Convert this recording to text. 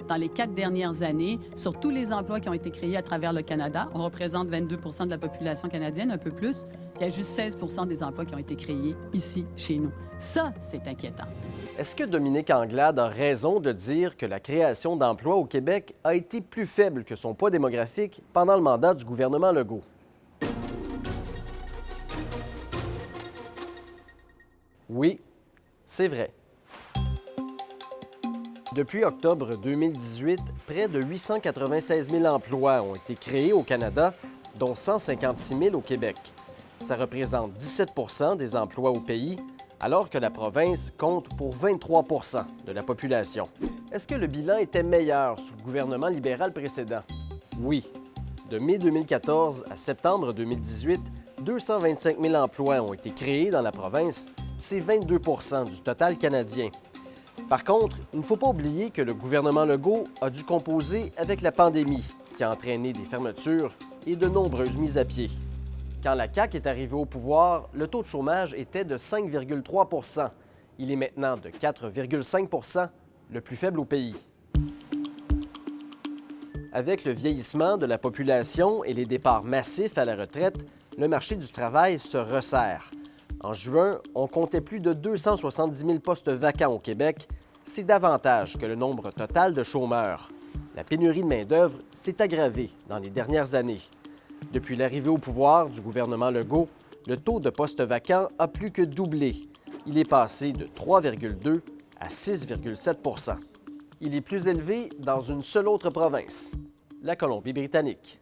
dans les 4 dernières années, sur tous les emplois qui ont été créés à travers le Canada, on représente 22 de la population canadienne, un peu plus, il y a juste 16 des emplois qui ont été créés ici, chez nous. Ça, c'est inquiétant. Est-ce que Dominique Anglade a raison de dire que la création d'emplois au Québec a été plus faible que son poids démographique pendant le mandat du gouvernement Legault? Oui, c'est vrai. Depuis octobre 2018, près de 896 000 emplois ont été créés au Canada, dont 156 000 au Québec. Ça représente 17 des emplois au pays, alors que la province compte pour 23 de la population. Est-ce que le bilan était meilleur sous le gouvernement libéral précédent? Oui. De mai 2014 à septembre 2018, 225 000 emplois ont été créés dans la province. C'est 22 du total canadien. Par contre, il ne faut pas oublier que le gouvernement Legault a dû composer avec la pandémie, qui a entraîné des fermetures et de nombreuses mises à pied. Quand la CAQ est arrivée au pouvoir, le taux de chômage était de 5,3 Il est maintenant de 4,5 le plus faible au pays. Avec le vieillissement de la population et les départs massifs à la retraite, le marché du travail se resserre. En juin, on comptait plus de 270 000 postes vacants au Québec. C'est davantage que le nombre total de chômeurs. La pénurie de main-d'œuvre s'est aggravée dans les dernières années. Depuis l'arrivée au pouvoir du gouvernement Legault, le taux de postes vacants a plus que doublé. Il est passé de 3,2 à 6,7 Il est plus élevé dans une seule autre province, la Colombie-Britannique.